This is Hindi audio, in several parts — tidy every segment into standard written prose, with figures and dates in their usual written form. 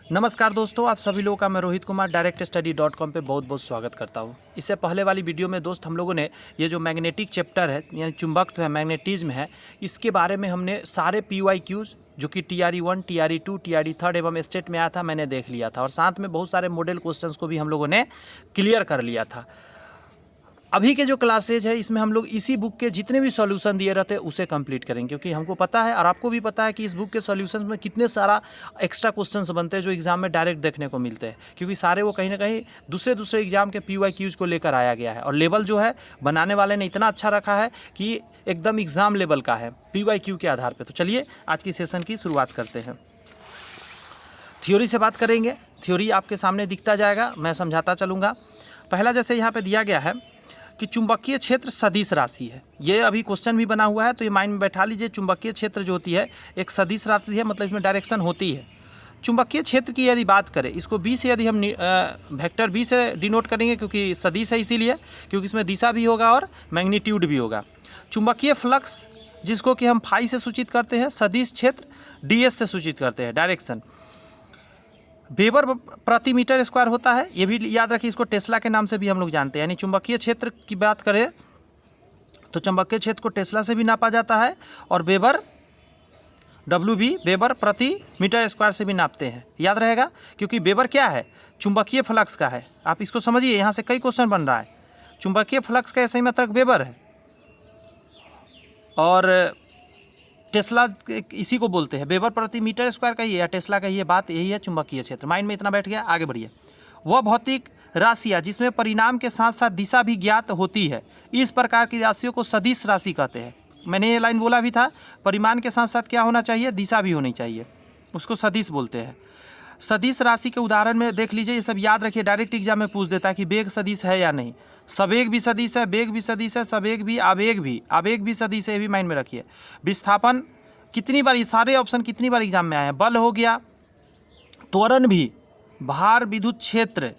नमस्कार दोस्तों, आप सभी लोगों का मैं रोहित कुमार directstudy.com पे बहुत बहुत स्वागत करता हूँ। इससे पहले वाली वीडियो में दोस्त हम लोगों ने ये जो मैग्नेटिक चैप्टर है यानी चुंबकत्व है, मैग्नेटिज्म है, इसके बारे में हमने सारे PYQs जो कि TRE 1, TRE 2, TRE 3 एवं स्टेट में आया था मैंने देख लिया था और साथ में बहुत सारे मॉडल क्वेश्चंस को भी हम लोगों ने क्लियर कर लिया था। अभी के जो क्लासेज है इसमें हम लोग इसी बुक के जितने भी सॉल्यूशन दिए रहते हैं उसे कंप्लीट करेंगे, क्योंकि हमको पता है और आपको भी पता है कि इस बुक के सॉल्यूशन में कितने सारा एक्स्ट्रा क्वेश्चंस बनते हैं जो एग्जाम में डायरेक्ट देखने को मिलते हैं, क्योंकि सारे वो कहीं ना कहीं दूसरे एग्जाम के PYQs को लेकर आया गया है और लेवल जो है बनाने वाले ने इतना अच्छा रखा है कि एकदम एग्जाम लेवल का है PYQ के आधार पर। तो चलिए आज की सेशन की शुरुआत करते हैं। थ्योरी से बात करेंगे। थ्योरी आपके सामने दिखता जाएगा, मैं समझाता चलूँगा। पहला जैसे यहाँ पर दिया गया है कि चुंबकीय क्षेत्र सदिश राशि है। ये अभी क्वेश्चन भी बना हुआ है, तो ये माइंड में बैठा लीजिए। चुंबकीय क्षेत्र जो होती है एक सदिश राशि है, मतलब इसमें डायरेक्शन होती है। चुंबकीय क्षेत्र की यदि बात करें, इसको B से यदि हम वेक्टर B से डिनोट करेंगे, क्योंकि सदिश है इसीलिए, क्योंकि इसमें दिशा भी होगा और मैग्नीट्यूड भी होगा। चुंबकीय फ्लक्स जिसको कि हम फाई से सूचित करते हैं, सदिश क्षेत्र DS से सूचित करते हैं, डायरेक्शन वेबर प्रति मीटर स्क्वायर होता है। ये भी याद रखिए, इसको टेस्ला के नाम से भी हम लोग जानते हैं। यानी चुंबकीय क्षेत्र की बात करें तो चुंबकीय क्षेत्र को टेस्ला से भी नापा जाता है और वेबर WB वेबर प्रति मीटर स्क्वायर से भी नापते हैं। याद रहेगा, क्योंकि वेबर क्या है, चुंबकीय फ्लक्स का है। आप इसको समझिए, यहाँ से कई क्वेश्चन बन रहा है। चुंबकीय फ्लक्स का सही मात्रक वेबर है और टेस्ला इसी को बोलते हैं, वेबर प्रति मीटर स्क्वायर का ही है या टेस्ला का ही है। बात यही है चुंबकीय क्षेत्र। माइंड में इतना बैठ गया, आगे बढ़िए। वह भौतिक राशियाँ जिसमें परिणाम के साथ साथ दिशा भी ज्ञात होती है, इस प्रकार की राशियों को सदिश राशि कहते हैं। मैंने ये लाइन बोला भी था, परिमाण के साथ साथ क्या होना चाहिए, दिशा भी होनी चाहिए, उसको सदिश बोलते हैं। सदिश राशि के उदाहरण में देख लीजिए, ये सब याद रखिए, डायरेक्ट एग्जाम में पूछ देता है कि वेग सदिश है या नहीं। सवेग भी सदिश है, वेग भी सदिश है, सवेग भी, आवेग भी सदिश है, ये भी माइंड में रखिए। विस्थापन कितनी बार, ये सारे ऑप्शन कितनी बार एग्जाम में आए हैं। बल हो गया, त्वरण भी, भार विद्युत क्षेत्र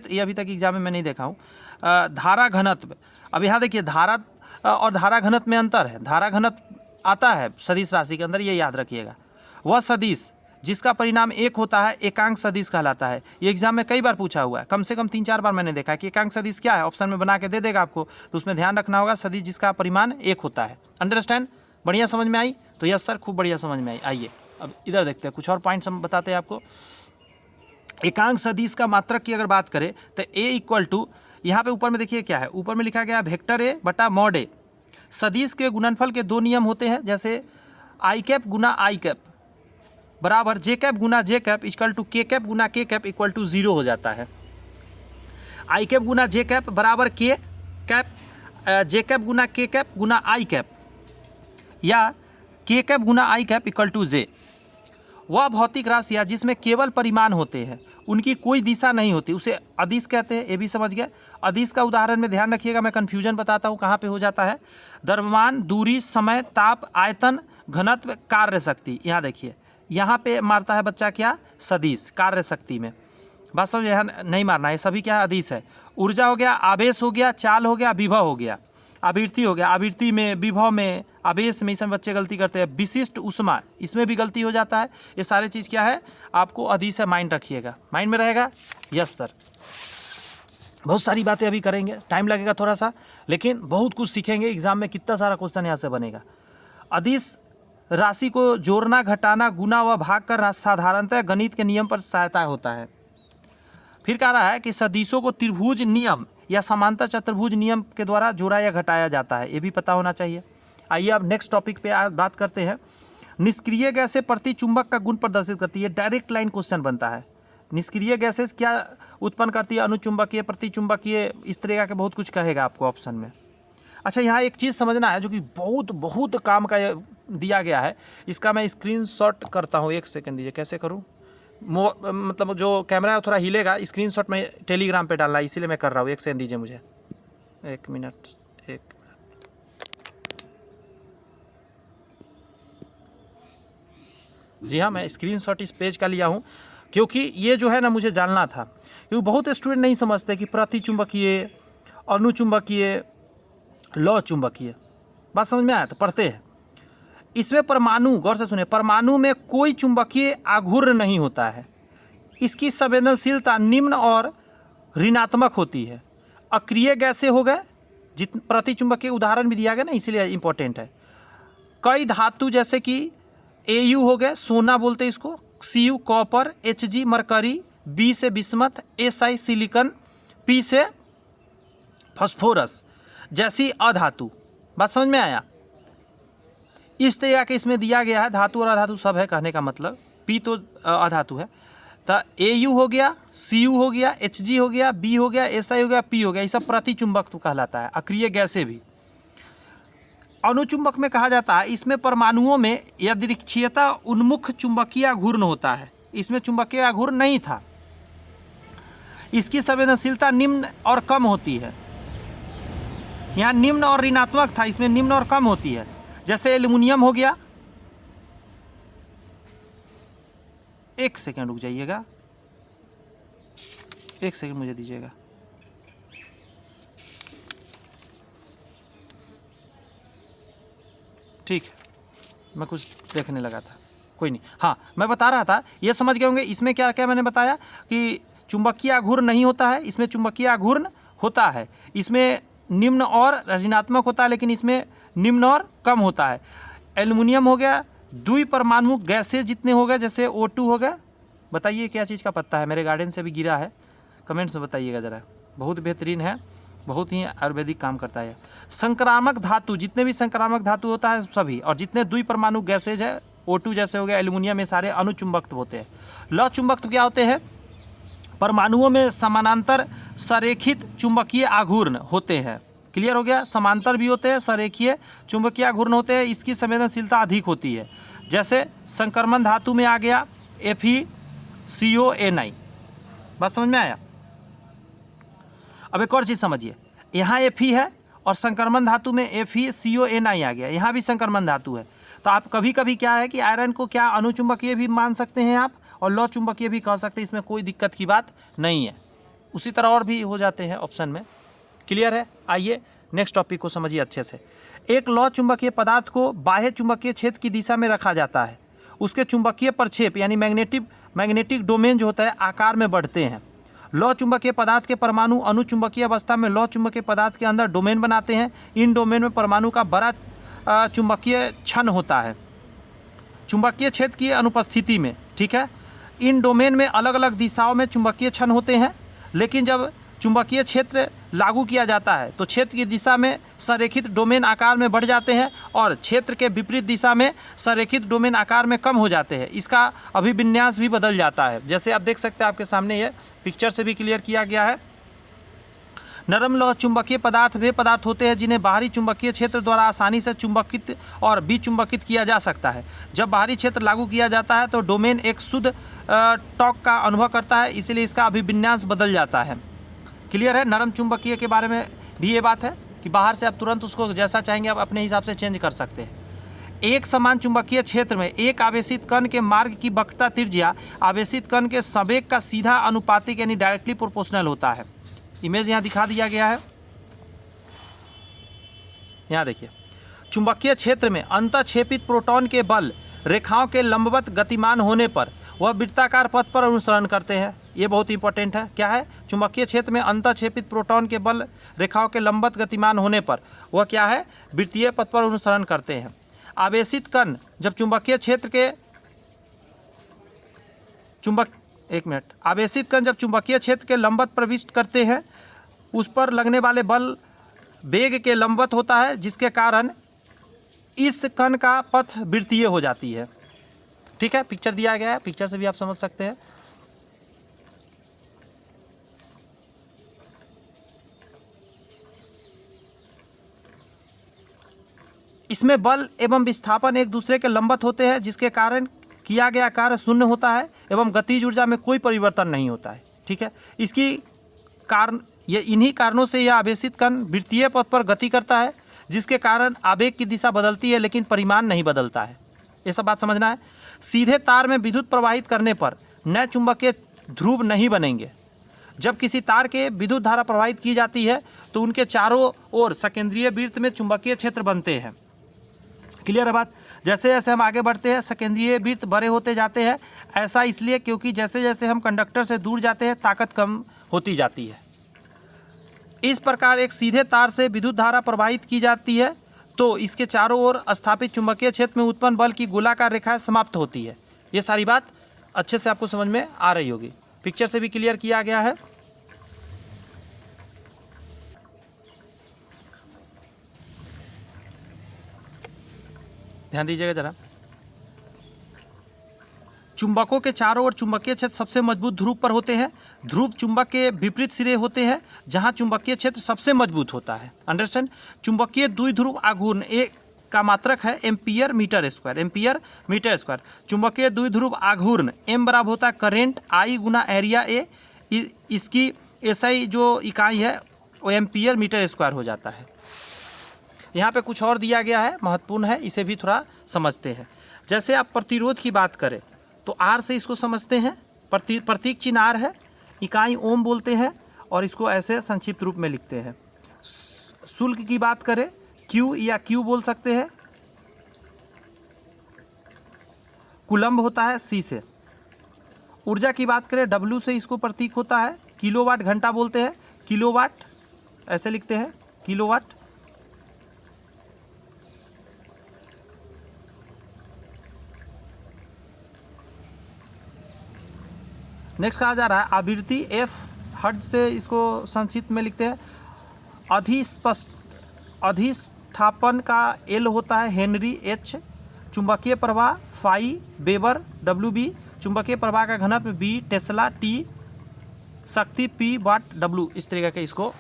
ये अभी तक एग्जाम में मैं नहीं देखा हूँ। धारा घनत्व, अब यहाँ देखिए धारा और धारा घनत्व में अंतर है। धारा घनत्व आता है सदिश राशि के अंदर, ये याद रखिएगा। वह सदिश जिसका परिणाम एक होता है एकांक सदिश कहलाता है। ये एग्जाम में कई बार पूछा हुआ है, कम से कम 3-4 बार मैंने देखा है कि एकांक सदिश क्या है। ऑप्शन में बना के दे देगा आपको, तो उसमें ध्यान रखना होगा, सदिश जिसका परिमाण एक होता है। अंडरस्टैंड, बढ़िया समझ में आई? तो यस सर, खूब बढ़िया समझ में आई। आइए अब इधर देखते हैं, कुछ और पॉइंट्स हम बताते हैं आपको। एकांक सदिश का मात्रक की अगर बात करें तो A इक्वल टू, यहाँ पे ऊपर में देखिए क्या है, ऊपर में लिखा गया वेक्टर A बटा मॉड A। सदिश के गुणनफल के दो नियम होते हैं, जैसे I कैप गुना I कैप बराबर J कैप गुना J cap equal to K cap गुना K कैप इक्वल टू 0 हो जाता है। I कैप गुना J कैप बराबर K कैप, J कैप गुना K कैप गुना I कैप, या K कैप गुना I cap equal to J। वह भौतिक राशियाँ जिसमें केवल परिमाण होते हैं, उनकी कोई दिशा नहीं होती, उसे अदिश कहते हैं। ये भी समझ गए। अदिश का उदाहरण में ध्यान रखिएगा, मैं कन्फ्यूजन बताता हूँ कहाँ पे हो जाता है। द्रव्यमान, दूरी, समय, ताप, आयतन, घनत्व, कार्य शक्ति। यहाँ देखिए, यहाँ पे मारता है बच्चा क्या, सदिश कार्य शक्ति में। बात समझ, यहाँ नहीं मारना है, सभी क्या अदिश है। ऊर्जा हो गया, आवेश हो गया, चाल हो गया, विभव हो गया, आवृत्ति हो गया। आवृत्ति में, विभव में, आवेश में, इसमें बच्चे गलती करते हैं। विशिष्ट ऊष्मा, इसमें भी गलती हो जाता है। ये सारे चीज़ क्या है, आपको अदिश है, माइंड रखिएगा, माइंड में रहेगा। यस सर, बहुत सारी बातें अभी करेंगे, टाइम लगेगा थोड़ा सा, लेकिन बहुत कुछ सीखेंगे। एग्जाम में कितना सारा क्वेश्चन यहाँ से बनेगा। अदिश राशि को जोड़ना, घटाना, गुना व भाग कर साधारणतः गणित के नियम पर सहायता होता है। फिर कह रहा है कि सदिशों को त्रिभुज नियम या समांतर चतुर्भुज नियम के द्वारा जोड़ा या घटाया जाता है, ये भी पता होना चाहिए। आइए अब नेक्स्ट टॉपिक पे बात करते हैं। निष्क्रिय गैसें प्रति चुंबक का गुण प्रदर्शित करती है। डायरेक्ट लाइन क्वेश्चन बनता है। निष्क्रिय गैसें क्या उत्पन्न करती है, अनुचुंबकीय, प्रतिचुंबकीय, इस तरह के बहुत कुछ कहेगा आपको ऑप्शन में। अच्छा, यहाँ एक चीज़ समझना है जो कि बहुत काम का दिया गया है, इसका मैं स्क्रीनशॉट करता हूँ। एक सेकंड दीजिए, कैसे करूँ, मतलब जो कैमरा है थोड़ा हिलेगा, स्क्रीनशॉट में टेलीग्राम पे डालना है, इसीलिए मैं कर रहा हूँ। एक सेकंड दीजिए मुझे, एक मिनट। जी हाँ, मैं स्क्रीनशॉट इस पेज का लिया हूँ, क्योंकि ये जो है ना मुझे जानना था, क्योंकि बहुत स्टूडेंट नहीं समझते कि प्रतिचुंबकीय, अनुचुंबकीय, लौ चुंबकीय। बात समझ में आया तो पढ़ते हैं। इसमें परमाणु, गौर से सुने, परमाणु में कोई चुंबकीय आघूर्ण नहीं होता है। इसकी संवेदनशीलता निम्न और ऋणात्मक होती है। अक्रिय गैसें हो गए, प्रतिचुंबकीय उदाहरण भी दिया गया ना, इसीलिए इम्पोर्टेंट है। कई धातु जैसे कि Au हो गए, सोना बोलते हैं इसको, Cu copper, Hg mercury, B से बिस्मथ, Si सिलिकॉन, P से फास्फोरस जैसी अधातु। बात समझ में आया? इस तरह के इसमें दिया गया है, धातु और अधातु सब है, कहने का मतलब। P तो अधातु है, तो Au हो गया, Cu हो गया, Hg हो गया, B हो गया, Si हो गया, P हो गया, ये सब प्रतिचुंबक तो कहलाता है। अक्रिय गैसें भी अनुचुंबक में कहा जाता है। इसमें परमाणुओं में यादृच्छिकता उन्मुख चुंबकीय आघूर्ण होता है। इसमें चुंबकीय आघूर्ण नहीं था। इसकी संवेदनशीलता निम्न और कम होती है। यहाँ निम्न और ऋणात्मक था, इसमें निम्न और कम होती है। जैसे एल्युमिनियम हो गया, एक सेकंड रुक जाइएगा, एक सेकंड मुझे दीजिएगा। ठीक है, मैं कुछ देखने लगा था, कोई नहीं। हाँ, मैं बता रहा था, ये समझ गए होंगे। इसमें क्या क्या मैंने बताया कि चुंबकीय आघूर्ण नहीं होता है, इसमें चुंबकीय आघूर्ण होता है। इसमें निम्न और ऋणात्मक होता है, लेकिन इसमें निम्न और कम होता है। एल्युमिनियम हो गया, द्विपरमाणु गैसें जितने हो गए, जैसे O2 हो गया। बताइए क्या चीज़ का पत्ता है, मेरे गार्डन से भी गिरा है, कमेंट्स में बताइएगा ज़रा। बहुत बेहतरीन है, बहुत ही आयुर्वेदिक काम करता है। संक्रामक धातु, जितने भी संक्रामक धातु होता है सभी, और जितने द्विपरमाणु गैसेज है, O2 जैसे हो गया, एल्युमिनियम, ये सारे अनुचुंबक होते हैं। लौ चुंबक क्या होते हैं? परमाणुओं में समानांतर संरेखित चुंबकीय आघूर्ण होते हैं। क्लियर हो गया? समांतर भी होते हैं, संरेखीय चुंबकीय आघूर्ण होते हैं। इसकी संवेदनशीलता अधिक होती है। जैसे संक्रमण धातु में आ गया FeCO9। बात समझ में आया? अब एक और चीज़ समझिए, यहाँ Fe है और संक्रमण धातु में FeCO9 आ गया, यहाँ भी संक्रमण धातु है। तो आप कभी कभी क्या है कि आयरन को क्या अनुचुंबकीय भी मान सकते हैं आप, और लौ चुंबकीय भी कह सकते हैं, इसमें कोई दिक्कत की बात नहीं है। उसी तरह और भी हो जाते हैं ऑप्शन में। क्लियर है? आइए नेक्स्ट टॉपिक को समझिए अच्छे से। एक लौ चुंबकीय पदार्थ को बाह्य चुंबकीय क्षेत्र की दिशा में रखा जाता है। उसके चुंबकीय प्रक्षेप यानी मैग्नेटिक डोमेन जो होता है आकार में बढ़ते हैं। लौ चुंबकीय पदार्थ के परमाणु अनुचुंबकीय अवस्था में लौ चुंबकीय पदार्थ के अंदर डोमेन बनाते हैं। इन डोमेन में परमाणु का बड़ा चुंबकीय क्षण होता है चुंबकीय क्षेत्र की अनुपस्थिति में। ठीक है, इन डोमेन में अलग अलग दिशाओं में चुंबकीय क्षण होते हैं, लेकिन जब चुंबकीय क्षेत्र लागू किया जाता है तो क्षेत्र की दिशा में संरेखित डोमेन आकार में बढ़ जाते हैं और क्षेत्र के विपरीत दिशा में संरेखित डोमेन आकार में कम हो जाते हैं। इसका अभिविन्यास भी बदल जाता है। जैसे आप देख सकते हैं, आपके सामने ये पिक्चर से भी क्लियर किया गया है। नरम लौह चुंबकीय पदार्थ वे पदार्थ होते हैं जिन्हें बाहरी चुंबकीय क्षेत्र द्वारा आसानी से चुंबकित और विचुंबकित किया जा सकता है। जब बाहरी क्षेत्र लागू किया जाता है तो डोमेन एक शुद्ध टॉर्क का अनुभव करता है, इसलिए इसका अभिविन्यास बदल जाता है। क्लियर है? नरम चुंबकीय के बारे में भी ये बात है कि बाहर से आप तुरंत उसको जैसा चाहेंगे आप अपने हिसाब से चेंज कर सकते हैं। एक समान चुंबकीय क्षेत्र में एक आवेशित कण के मार्ग की वक्रता त्रिज्या आवेशित कण के संवेग का सीधा अनुपातिक यानी डायरेक्टली प्रोपोर्शनल होता है। इमेज यहाँ दिखा दिया गया है, यहाँ देखिए। चुंबकीय क्षेत्र में अंतःक्षेपित प्रोटॉन के बल रेखाओं के लंबवत गतिमान होने पर वह वृत्ताकार पथ पर अनुसरण करते हैं। ये बहुत इंपॉर्टेंट है। क्या है? चुंबकीय क्षेत्र में अंतःक्षेपित प्रोटॉन के बल रेखाओं के लंबवत गतिमान होने पर वह क्या है? वृत्तीय पथ पर अनुसरण करते हैं। आवेशित कण जब चुंबकीय क्षेत्र के आवेशित कण जब चुंबकीय क्षेत्र के लंबवत प्रविष्ट करते हैं, उस पर लगने वाले बल वेग के लंबवत होता है, जिसके कारण इस कण का पथ वृत्तीय हो जाती है। ठीक है, पिक्चर दिया गया है, पिक्चर से भी आप समझ सकते हैं। इसमें बल एवं विस्थापन एक दूसरे के लंबवत होते हैं, जिसके कारण किया गया कार्य शून्य होता है एवं गतिज ऊर्जा में कोई परिवर्तन नहीं होता है। ठीक है, इसकी कारण इन्हीं कारणों से यह आवेशित कण वृत्तीय पथ पर गति करता है, जिसके कारण आवेग की दिशा बदलती है लेकिन परिमाण नहीं बदलता है। ये सब बात समझना है। सीधे तार में विद्युत प्रवाहित करने पर नए चुंबकीय ध्रुव नहीं बनेंगे। जब किसी तार के विद्युत धारा प्रवाहित की जाती है तो उनके चारों ओर सकेंद्रीय वृत्त में चुंबकीय क्षेत्र बनते हैं। क्लियर है बात? जैसे जैसे हम आगे बढ़ते हैं सेकेंडरी वृत्त बड़े होते जाते हैं। ऐसा इसलिए क्योंकि जैसे जैसे हम कंडक्टर से दूर जाते हैं ताकत कम होती जाती है। इस प्रकार एक सीधे तार से विद्युत धारा प्रवाहित की जाती है तो इसके चारों ओर स्थापित चुंबकीय क्षेत्र में उत्पन्न बल की गोलाकार रेखा समाप्त होती है। ये सारी बात अच्छे से आपको समझ में आ रही होगी, पिक्चर से भी क्लियर किया गया है। ध्यान दीजिएगा जरा। चुंबकों के चारों ओर चुंबकीय क्षेत्र सबसे मजबूत ध्रुव पर होते हैं। ध्रुव चुंबक के विपरीत सिरे होते हैं जहां चुंबकीय क्षेत्र सबसे मजबूत होता है। अंडरस्टैंड। चुंबकीय द्विध्रुव आघूर्ण ए का मात्रक है ampere metre square. Ampere metre square. चुंबकीय द्विध्रुव आघूर्ण एम बराबर होता है current I Guna area A. इसकी एसआई जो इकाई है वो एम्पियर मीटर स्क्वायर हो जाता है। यहाँ पे कुछ और दिया गया है, महत्वपूर्ण है, इसे भी थोड़ा समझते हैं। जैसे आप प्रतिरोध की बात करें तो आर से इसको समझते हैं। प्रतीक चिन्ह आर है, इकाई ओम बोलते हैं और इसको ऐसे संक्षिप्त रूप में लिखते हैं। शुल्क की बात करें क्यू या क्यू बोल सकते हैं। कूलम्ब होता है सी से। ऊर्जा की बात करें डब्ल्यू से इसको प्रतीक होता है किलोवाट, घंटा बोलते हैं किलोवाट, ऐसे लिखते हैं किलोवाट। नेक्स्ट कहा जा रहा है आवृत्ति एफ हर्ट्ज से इसको संक्षिप्त में लिखते हैं। अधिष्ठापन का एल होता है हेनरी एच। चुंबकीय प्रवाह फाई वेबर डब्ल्यू बी। चुंबकीय प्रवाह का घनत्व बी टेस्ला टी। शक्ति पी वाट डब्ल्यू। इस तरीके के इसको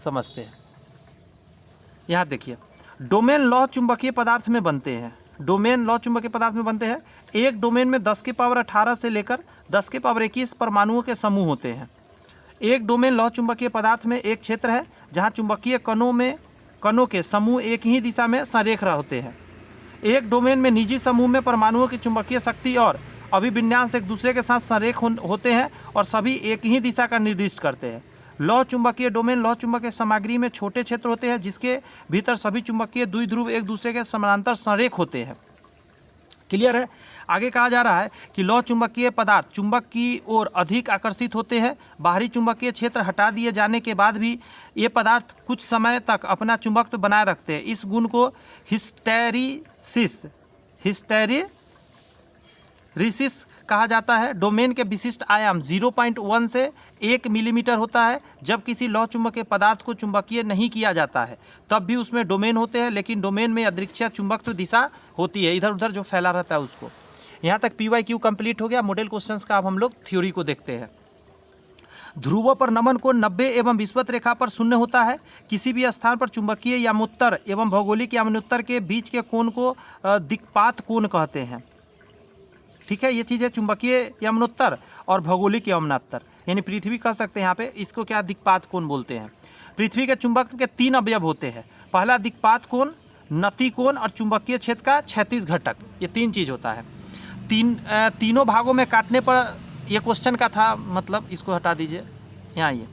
समझते हैं। यहाँ देखिए डोमेन लौह चुंबकीय पदार्थ में बनते हैं। डोमेन लौह चुंबकीय पदार्थ में बनते हैं। एक डोमेन में 10 की पावर 18 से लेकर 10 की पावर 21 परमाणुओं के समूह होते हैं। एक डोमेन लौह चुंबकीय पदार्थ में एक क्षेत्र है जहां चुंबकीय कणों के समूह एक ही दिशा में संरेख होते हैं। एक डोमेन में निजी समूह में परमाणुओं की चुंबकीय शक्ति और अभिविन्यास एक दूसरे के साथ संरेख होते हैं और सभी एक ही दिशा का निर्दिष्ट करते हैं। लौह चुंबकीय डोमेन लौह चुंबकीय सामग्री में छोटे क्षेत्र होते हैं जिसके भीतर सभी चुंबकीय द्विध्रुव एक दूसरे के समानांतर संरेख होते हैं। क्लियर है। आगे कहा जा रहा है कि लौह चुंबकीय पदार्थ चुंबक की ओर अधिक आकर्षित होते हैं। बाहरी चुंबकीय क्षेत्र हटा दिए जाने के बाद भी ये पदार्थ कुछ समय तक अपना चुंबकत्व बनाए रखते हैं। इस गुण को हिस्टैरिसिस कहा जाता है। डोमेन के विशिष्ट आयाम 0.1 से 1 मिलीमीटर होता है। जब किसी लौह चुंबकीय पदार्थ को चुंबकीय नहीं किया जाता है तब भी उसमें डोमेन होते हैं, लेकिन डोमेन में अदृश्य चुंबकत्व दिशा होती है, इधर उधर जो फैला रहता है उसको। यहाँ तक PYQ कंप्लीट हो गया। मॉडल क्वेश्चंस का अब हम लोग थ्योरी को देखते हैं। ध्रुवों पर नमन कोण 90 एवं विषुवत रेखा पर 0 होता है। किसी भी स्थान पर चुंबकीय यामोत्तर एवं भौगोलिक यामोत्तर के बीच के कोण को दिक्पात कोण कहते हैं। ठीक है, ये चीज़ है चुंबकीय यमनोत्तर और भौगोलिक यमनोत्तर, यानी पृथ्वी कह सकते हैं यहाँ पे। इसको क्या दिक्पात कोण बोलते हैं। पृथ्वी के चुंबकत्व के 3 अवयव होते हैं। पहला दिक्पात कोण, नति कोण और चुंबकीय क्षेत्र का क्षैतिज घटक, ये 3 चीज़ होता है। तीनों भागों में काटने पर ये क्वेश्चन का था, मतलब इसको हटा दीजिए। यहाँ ये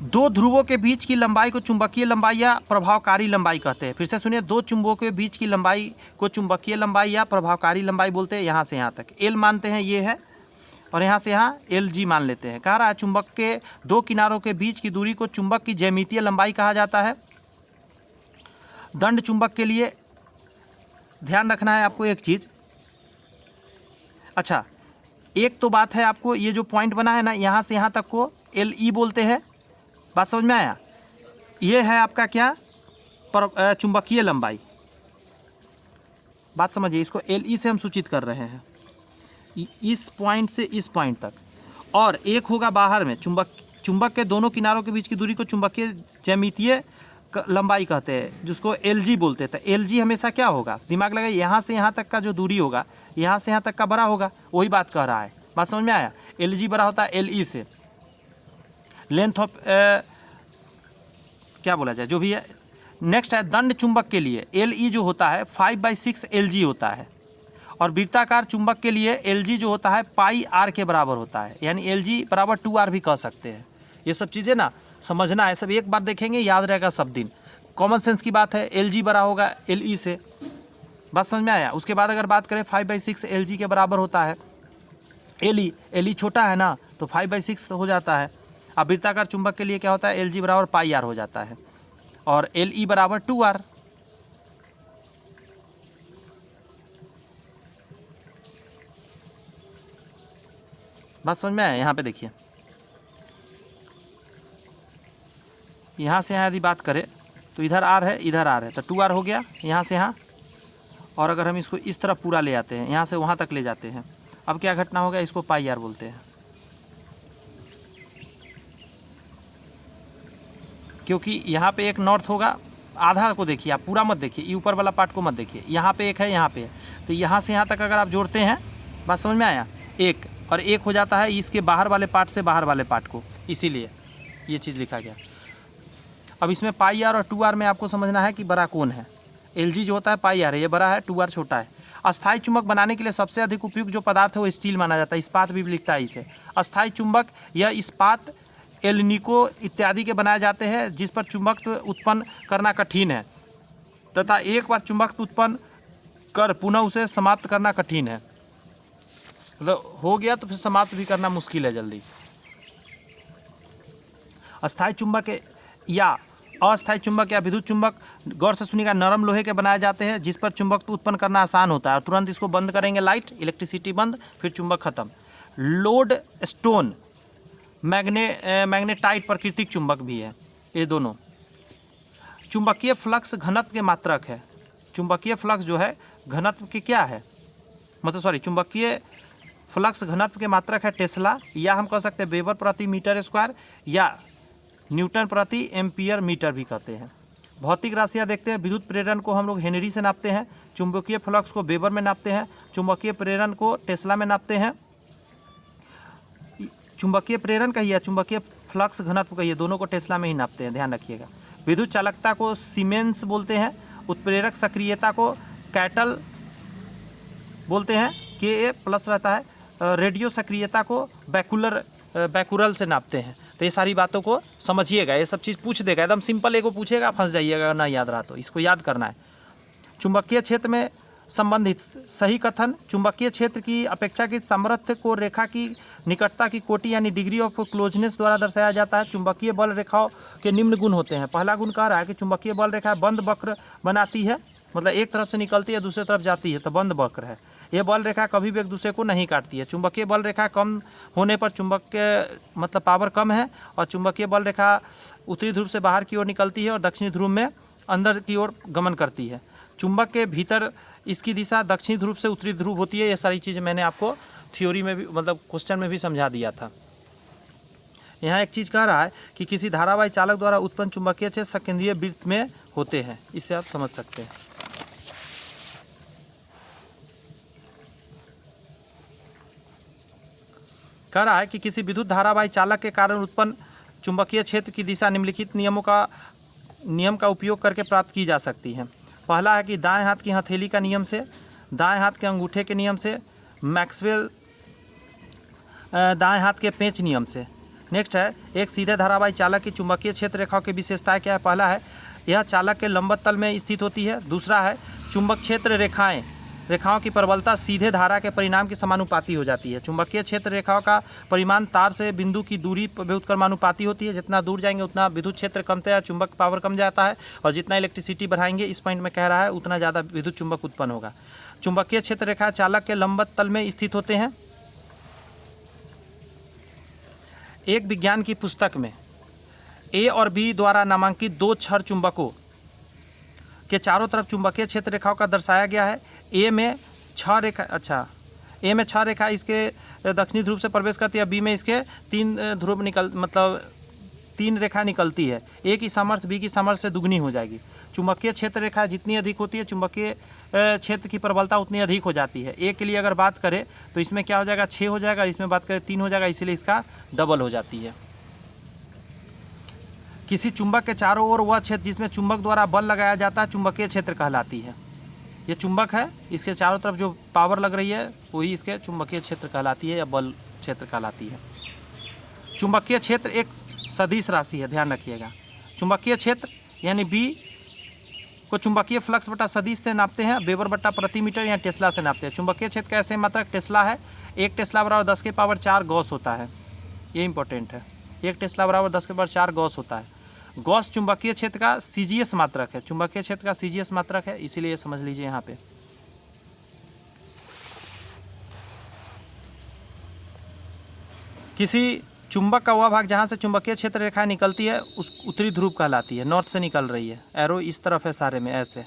2 ध्रुवों के बीच की लंबाई को चुंबकीय लंबाई या प्रभावकारी लंबाई कहते हैं। फिर से सुनिए, 2 चुंबकों के बीच की लंबाई को चुंबकीय लंबाई या प्रभावकारी लंबाई बोलते हैं। यहाँ से यहाँ तक L मानते हैं, ये है, और यहाँ से यहाँ LG मान लेते हैं। कह रहा है चुंबक के 2 किनारों के बीच की दूरी को चुंबक की ज्यामितीय लंबाई कहा जाता है। दंड चुंबक के लिए ध्यान रखना है आपको एक चीज़। अच्छा, एक तो बात है आपको, ये जो पॉइंट बना है ना, यहाँ से यहाँ तक को LE बोलते हैं। बात समझ में आया। ये है आपका क्या, चुंबकीय लंबाई। बात समझिए, इसको LE से हम सूचित कर रहे हैं, इस पॉइंट से इस पॉइंट तक। और एक होगा बाहर में, चुंबक के दोनों किनारों के बीच की दूरी को चुंबकीय ज्यामितीय लंबाई कहते हैं, जिसको LG बोलते हैं। तो LG हमेशा क्या होगा, दिमाग लगाइए, यहाँ से यहाँ तक का जो दूरी होगा, यहाँ से यहाँ तक का बड़ा होगा। वही बात कह रहा है। बात समझ में आया। LG बड़ा होता है LE से। लेंथ ऑफ क्या बोला जाए, जो भी है। नेक्स्ट है दंड चुंबक के लिए LE जो होता है 5/6 LG होता है। और वृत्ताकार चुंबक के लिए LG जो होता है πr के बराबर होता है, यानी LG बराबर 2r भी कह सकते हैं। ये सब चीज़ें ना समझना है, सब एक बार देखेंगे याद रहेगा सब दिन। कॉमन सेंस की बात है, LG बड़ा होगा LE से, बात समझ में आया। उसके बाद अगर बात करें 5/6 LG के बराबर होता है LE छोटा है ना, तो 5/6 हो जाता है। अब वृत्ताकार चुंबक के लिए क्या होता है, LG बराबर πr हो जाता है और LE बराबर 2r। बात समझ में आया। यहाँ पे देखिए, यहाँ से यहाँ यदि बात करें तो इधर r है, इधर r है, तो 2r हो गया यहाँ से यहाँ। और अगर हम इसको इस तरफ पूरा ले आते हैं, यहाँ से वहाँ तक ले जाते हैं, अब क्या घटना होगा, इसको πr बोलते हैं, क्योंकि यहाँ पे एक नॉर्थ होगा। आधा को देखिए, आप पूरा मत देखिए, ये ऊपर वाला पार्ट को मत देखिए, यहाँ पे एक है, यहाँ पे है, तो यहाँ से यहाँ तक अगर आप जोड़ते हैं, बात समझ में आया, एक और एक हो जाता है इसके बाहर वाले पार्ट से बाहर वाले पार्ट को, इसीलिए ये चीज़ लिखा गया। अब इसमें πr और 2r में आपको समझना है कि बड़ा कौन है। LG जो होता है πr है, ये बड़ा है, 2r छोटा है। अस्थायी चुंबक बनाने के लिए सबसे अधिक उपयुक्त जो पदार्थ है वो स्टील माना जाता है। इस्पात भी लिखता है इसे। अस्थायी चुंबक या इस्पात एल्निको इत्यादि के बनाए जाते हैं जिस पर चुंबकत्व उत्पन्न करना कठिन है तथा एक बार चुंबकत्व उत्पन्न कर पुनः उसे समाप्त करना कठिन है। मतलब हो गया तो फिर समाप्त भी करना मुश्किल है जल्दी। अस्थायी चुंबक या अस्थायी चुंबक या विद्युत चुंबक गौर से सुनिएगा, नरम लोहे के बनाए जाते हैं जिस पर चुंबकत्व उत्पन्न करना आसान होता है और तुरंत इसको बंद करेंगे, लाइट इलेक्ट्रिसिटी बंद, फिर चुंबक खत्म। लोड स्टोन मैग्नेटाइट प्राकृतिक चुंबक भी है। ये दोनों चुंबकीय फ्लक्स घनत्व के मात्रक है। चुंबकीय फ्लक्स जो है घनत्व के क्या है, मतलब चुंबकीय फ्लक्स घनत्व के मात्रक है टेस्ला, या हम कह सकते हैं वेबर प्रति मीटर स्क्वायर या न्यूटन प्रति एम्पियर मीटर भी कहते हैं। भौतिक राशियाँ देखते हैं। विद्युत प्रेरण को हम लोग हेनरी से नापते हैं, चुंबकीय फ्लक्स को वेबर में नापते हैं, चुंबकीय प्रेरण को टेस्ला में नापते हैं। चुंबकीय प्रेरण कहिए या चुंबकीय फ्लक्स घनत्व कहिए, दोनों को टेस्ला में ही नापते हैं, ध्यान रखिएगा। विद्युत चालकता को सीमेंस बोलते हैं, उत्प्रेरक सक्रियता को कैटल बोलते हैं, Ka+ रहता है, रेडियो सक्रियता को बैकुरल से नापते हैं। तो ये सारी बातों को समझिएगा, ये सब चीज़ पूछ देगा, एकदम सिंपल एगो पूछेगा, फंस जाइएगा ना याद रहा तो, इसको याद करना है। चुंबकीय क्षेत्र में संबंधित सही कथन, चुंबकीय क्षेत्र की अपेक्षाकृत सामर्थ्य को रेखा की निकटता की कोटि यानी डिग्री ऑफ क्लोजनेस द्वारा दर्शाया जाता है। चुंबकीय बल रेखाओं के निम्न गुण होते हैं। पहला गुण कह रहा है कि चुंबकीय बल रेखा बंद वक्र बनाती है, मतलब एक तरफ से निकलती है दूसरी तरफ जाती है तो बंद वक्र है। यह बल रेखा कभी भी एक दूसरे को नहीं काटती है। चुंबकीय बल रेखा कम होने पर चुंबक के मतलब पावर कम है, और चुंबकीय बल रेखा उत्तरी ध्रुव से बाहर की ओर निकलती है और दक्षिणी ध्रुव में अंदर की ओर गमन करती है। चुंबक के भीतर इसकी दिशा दक्षिणी ध्रुव से उत्तरी ध्रुव होती है। ये सारी चीज़ें मैंने आपको थ्योरी में भी मतलब क्वेश्चन में भी समझा दिया था। यहाँ एक चीज़ कह रहा है कि किसी धारावाही चालक द्वारा उत्पन्न चुंबकीय क्षेत्र सकेंद्रीय वृत्त में होते हैं, इससे आप समझ सकते हैं। कह रहा है कि किसी विद्युत धारावाही चालक के कारण उत्पन्न चुंबकीय क्षेत्र की दिशा निम्नलिखित नियम का उपयोग करके प्राप्त की जा सकती है। पहला है कि दाएं हाथ की हथेली का नियम से, दाएं हाथ के अंगूठे के नियम से, मैक्सवेल दाएं हाथ के पेंच नियम से। नेक्स्ट है एक सीधे धारावाही चालक की चुंबकीय क्षेत्र रेखाओं की विशेषताएं क्या है। पहला है यह चालक के लंबवत तल में स्थित होती है। दूसरा है चुंबक क्षेत्र रेखाओं की प्रबलता सीधे धारा के परिमाण की समानुपाती हो जाती है। चुंबकीय क्षेत्र रेखाओं का परिमाण तार से बिंदु की दूरी व्युत्क्रमानुपाती होती है। जितना दूर जाएंगे उतना विद्युत क्षेत्र कमता है, चुंबक पावर कम जाता है, और जितना इलेक्ट्रिसिटी बढ़ाएंगे, इस पॉइंट में कह रहा है, उतना ज़्यादा विद्युत चुंबक उत्पन्न होगा। चुंबकीय क्षेत्र रेखा चालक के लंबवत तल में स्थित होते हैं। एक विज्ञान की पुस्तक में A और B द्वारा नामांकित 2 छड़ चुंबकों के चारों तरफ चुंबकीय क्षेत्र रेखाओं का दर्शाया गया है। ए में 6 रेखा इसके दक्षिणी ध्रुव से प्रवेश करती है, बी में इसके 3 रेखा निकलती है। ए की सामर्थ्य बी की सामर्थ्य से दुगनी हो जाएगी। चुंबकीय क्षेत्र रेखा जितनी अधिक होती है चुंबकीय क्षेत्र की प्रबलता उतनी अधिक हो जाती है। ए के लिए अगर बात करें तो इसमें क्या हो जाएगा, 6 हो जाएगा, इसमें बात करें 3 हो जाएगा, इसीलिए इसका डबल हो जाती है। किसी चुंबक के चारों ओर वह क्षेत्र जिसमें चुंबक द्वारा बल लगाया जाता है चुंबकीय क्षेत्र कहलाती है। ये चुंबक है, इसके चारों तरफ जो पावर लग रही है वही इसके चुंबकीय क्षेत्र कहलाती है या बल क्षेत्र कहलाती है। चुंबकीय क्षेत्र एक सदिश राशि है, ध्यान रखिएगा। चुंबकीय क्षेत्र यानी बी को चुंबकीय फ्लक्स बटा सदिश से नापते हैं, वेबर बटा प्रति मीटर या टेस्ला से नापते हैं। चुंबकीय क्षेत्र का ऐसे मात्रक टेस्ला है, 1 टेस्ला बराबर 10 के पावर 4 गॉस होता है। ये इंपॉर्टेंट है, 1 टेस्ला बराबर 10 के पावर 4 गॉस होता है। गॉस चुंबकीय क्षेत्र का सीजीएस मात्रक है, चुंबकीय क्षेत्र का सीजीएस मात्रक है, इसीलिए ये समझ लीजिए यहाँ पे। किसी चुंबक का वह भाग जहाँ से चुंबकीय क्षेत्र रेखाएं निकलती है उस उत्तरी ध्रुव कहलाती है, नॉर्थ से निकल रही है, एरो इस तरफ है सारे में। ऐसे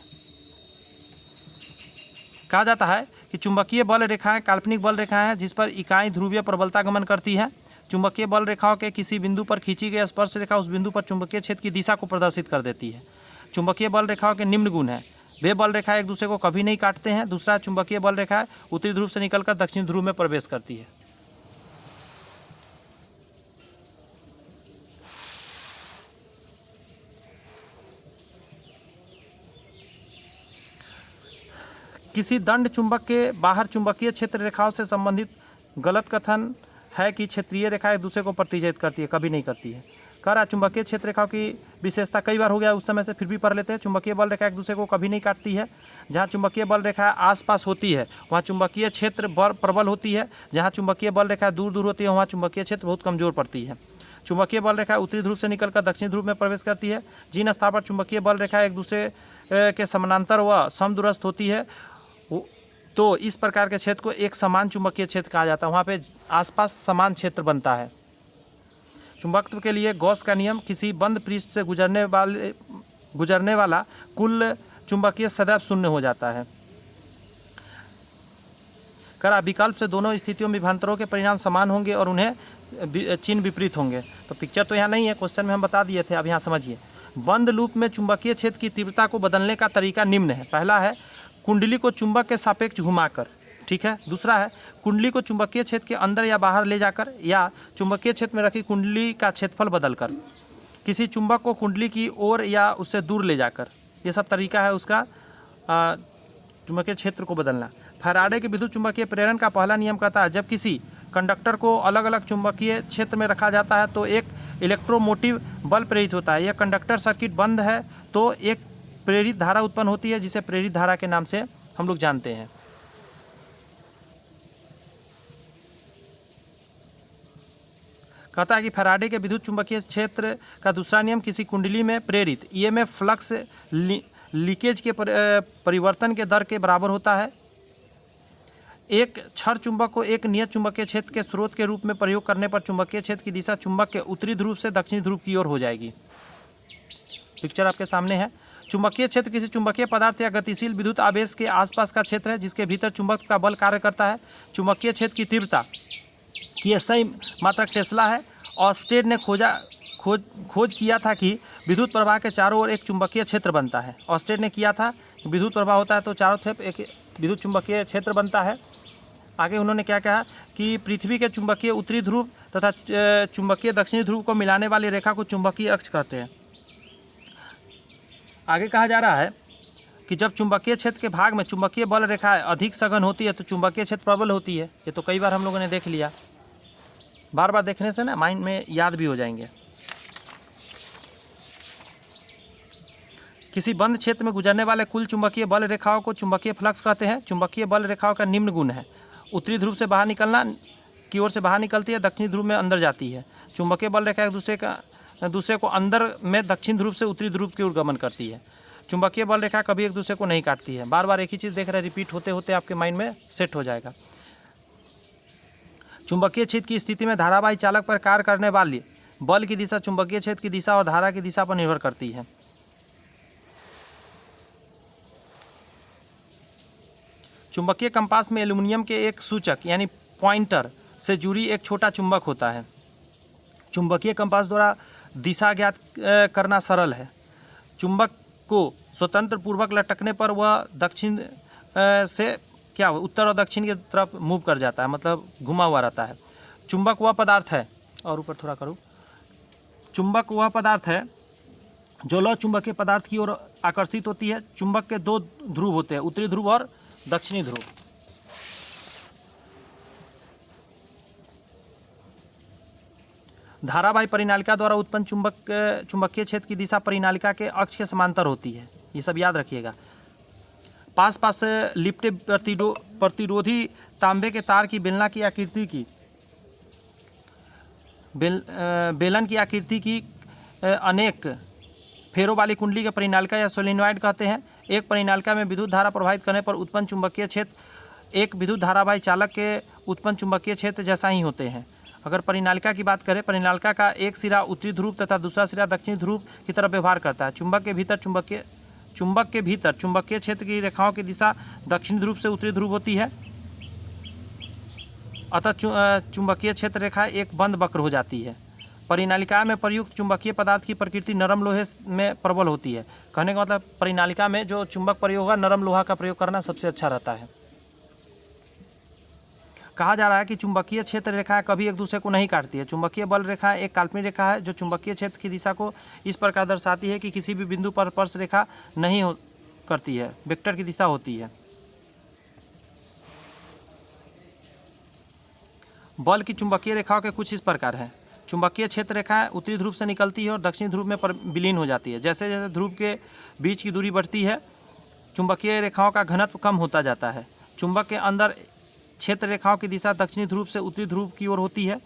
कहा जाता है कि चुंबकीय बल रेखाएं काल्पनिक बल रेखाएं हैं जिस पर इकाई ध्रुवीय प्रबलता गमन करती है। चुंबकीय बल रेखाओं के किसी बिंदु पर खींची गई स्पर्श रेखा उस बिंदु पर चुंबकीय क्षेत्र की दिशा को प्रदर्शित कर देती है। चुंबकीय बल रेखाओं के निम्न गुण हैं, वे बल रेखाएं एक दूसरे को कभी नहीं काटते हैं। दूसरा, चुंबकीय बल रेखाएं उत्तरी ध्रुव से निकलकर दक्षिण ध्रुव में प्रवेश करती है। किसी दंड चुंबक के बाहर चुंबकीय क्षेत्र रेखाओं से संबंधित गलत कथन है कि क्षेत्रीय रेखा एक दूसरे को प्रतिच्छेद करती है, कभी नहीं करती है। कह रहा चुंबकीय क्षेत्र रेखाओं की विशेषता कई बार हो गया उस समय से, फिर भी पढ़ लेते हैं। चुंबकीय बल रेखा एक दूसरे को कभी नहीं काटती है। जहाँ चुंबकीय बल रेखा आसपास होती है वहाँ चुंबकीय क्षेत्र प्रबल होती है, जहाँ चुंबकीय बल रेखा दूर दूर होती है वहाँ चुंबकीय क्षेत्र बहुत कमजोर पड़ती है। चुंबकीय बल रेखा उत्तरी ध्रुव से निकलकर दक्षिण ध्रुव में प्रवेश करती है। जिन स्थान पर चुंबकीय बल रेखा एक दूसरे के समानांतर व समदूरस्थ होती है तो इस प्रकार के क्षेत्र को एक समान चुंबकीय क्षेत्र कहा जाता है, वहाँ पे आसपास समान क्षेत्र बनता है। चुंबकत्व के लिए गॉस का नियम, किसी बंद पृष्ठ से गुजरने वाला कुल चुंबकीय सदैव शून्य हो जाता है। करा विकल्प से दोनों स्थितियों में विभवांतरों के परिणाम समान होंगे और उन्हें चिन्ह विपरीत होंगे। तो पिक्चर तो यहाँ नहीं है, क्वेश्चन में हम बता दिए थे, अब यहाँ समझिए। बंद लूप में चुंबकीय क्षेत्र की तीव्रता को बदलने का तरीका निम्न है। पहला है कुंडली को चुंबक के सापेक्ष घुमाकर, ठीक है। दूसरा है कुंडली को चुंबकीय क्षेत्र के अंदर या बाहर ले जाकर, या चुंबकीय क्षेत्र में रखी कुंडली का क्षेत्रफल बदलकर, किसी चुंबक को कुंडली की ओर या उससे दूर ले जाकर। ये सब तरीका है उसका चुंबकीय क्षेत्र को बदलना। फैराडे के विद्युत चुंबकीय प्रेरण का पहला नियम कहता है जब किसी कंडक्टर को अलग अलग चुंबकीय क्षेत्र में रखा जाता है तो एक इलेक्ट्रोमोटिव बल प्रेरित होता है। यह कंडक्टर सर्किट बंद है तो एक प्रेरित धारा उत्पन्न होती है जिसे प्रेरित धारा के नाम से हम लोग जानते हैं। कहता है कि फैराडे के विद्युत चुंबकीय क्षेत्र का दूसरा नियम किसी कुंडली में प्रेरित ईएमएफ फ्लक्स लीकेज के परिवर्तन के दर के बराबर होता है। एक क्षर चुंबक को एक नियत चुंबकीय क्षेत्र के स्रोत के रूप में प्रयोग करने पर चुंबकीय क्षेत्र की दिशा चुंबक के उत्तरी ध्रुव से दक्षिणी ध्रुव की ओर हो जाएगी। पिक्चर आपके सामने है। चुंबकीय क्षेत्र किसी चुंबकीय पदार्थ या गतिशील विद्युत आवेश के आसपास का क्षेत्र है जिसके भीतर चुंबक का बल कार्य करता है। चुंबकीय क्षेत्र की तीव्रता की सही मात्रक टेस्ला है। ऑस्टेड ने खोज किया था कि विद्युत प्रवाह के चारों ओर एक चुंबकीय क्षेत्र बनता है। ऑस्टेड ने किया था विद्युत प्रवाह होता है तो चारों तरफ एक विद्युत चुंबकीय क्षेत्र बनता है। आगे उन्होंने क्या कहा कि पृथ्वी के चुंबकीय उत्तरी ध्रुव तथा चुंबकीय दक्षिणी ध्रुव को मिलाने वाली रेखा को चुंबकीय अक्ष कहते हैं। आगे कहा जा रहा है कि जब चुंबकीय क्षेत्र के भाग में चुंबकीय बल रेखाएं अधिक सघन होती है तो चुंबकीय क्षेत्र प्रबल होती है। ये तो कई बार हम लोगों ने देख लिया, बार बार देखने से ना माइंड में याद भी हो जाएंगे। किसी बंद क्षेत्र में गुजरने वाले कुल चुंबकीय बल रेखाओं को चुंबकीय फ्लक्स कहते हैं। चुंबकीय बल रेखाओं का निम्न गुण है, उत्तरी ध्रुव से बाहर निकलना की ओर से बाहर निकलती है, दक्षिणी ध्रुव में अंदर जाती है। चुंबकीय बल रेखा एक दूसरे को अंदर में दक्षिण ध्रुव से उत्तरी ध्रुव की ओर गमन करती है। चुंबकीय बल रेखा कभी एक दूसरे को नहीं काटती है। बार बार एक ही चीज़ देख रहे, रिपीट होते होते आपके माइंड में सेट हो जाएगा। चुंबकीय क्षेत्र की स्थिति में धारावाही चालक पर कार्य करने वाली बल की दिशा चुंबकीय क्षेत्र की दिशा और धारा की दिशा पर निर्भर करती है। चुंबकीय कंपास में एल्युमिनियम के एक सूचक यानी पॉइंटर से जुड़ी एक छोटा चुंबक होता है। चुंबकीय कंपास द्वारा दिशा ज्ञात करना सरल है। चुंबक को स्वतंत्र पूर्वक लटकने पर वह दक्षिण से क्या उत्तर और दक्षिण की तरफ मूव कर जाता है, मतलब घुमा हुआ रहता है। चुंबक वह पदार्थ है, और ऊपर थोड़ा करूँ, चुंबक वह पदार्थ है जो लौ चुंबकीय पदार्थ की ओर आकर्षित होती है। चुंबक के दो ध्रुव होते हैं, उत्तरी ध्रुव और दक्षिणी ध्रुव। धारावाही परिनालिका द्वारा उत्पन्न चुंबकीय क्षेत्र की दिशा परिनालिका के अक्ष के समांतर होती है, ये सब याद रखिएगा। पास पास लिपटे प्रतिरोधी तांबे के तार की बेलन की आकृति की अनेक फेरों वाली कुंडली के परिनालिका या सोलेनॉइड कहते हैं। एक परिनालिका में विद्युत धारा प्रवाहित करने पर उत्पन्न चुंबकीय क्षेत्र एक विद्युत धारावाही चालक के उत्पन्न चुंबकीय क्षेत्र जैसा ही होते हैं। अगर परिनालिका की बात करें, परिनालिका का एक सिरा उत्तरी ध्रुव तथा दूसरा सिरा दक्षिणी ध्रुव की तरफ व्यवहार करता है। चुंबक के भीतर चुंबकीय क्षेत्र की रेखाओं की दिशा दक्षिणी ध्रुव से उत्तरी ध्रुव होती है, अतः चुंबकीय क्षेत्र रेखा एक बंद वक्र हो जाती है। परिनालिका में प्रयुक्त चुंबकीय पदार्थ की प्रकृति नरम लोहे में प्रबल होती है। कहने का मतलब परिनालिका में जो चुंबक प्रयोग होगा, नरम लोहा का प्रयोग करना सबसे अच्छा रहता है। कहा जा रहा है कि चुंबकीय क्षेत्र रेखाएं कभी एक दूसरे को नहीं काटती है। चुंबकीय बल रेखा एक काल्पनिक रेखा है जो चुंबकीय क्षेत्र की दिशा को इस प्रकार दर्शाती है कि किसी भी बिंदु पर स्पर्श रेखा नहीं करती है, वेक्टर की दिशा होती है। बल की चुंबकीय रेखाओं के कुछ इस प्रकार हैं। चुंबकीय क्षेत्र रेखाएं उत्तरी ध्रुव से निकलती है और दक्षिणी ध्रुव में विलीन हो जाती है। जैसे जैसे ध्रुव के बीच की दूरी बढ़ती है, चुंबकीय रेखाओं का घनत्व कम होता जाता है। चुंबक के अंदर क्षेत्र रेखाओं की दिशा दक्षिणी ध्रुव से उत्तरी ध्रुव की ओर होती है।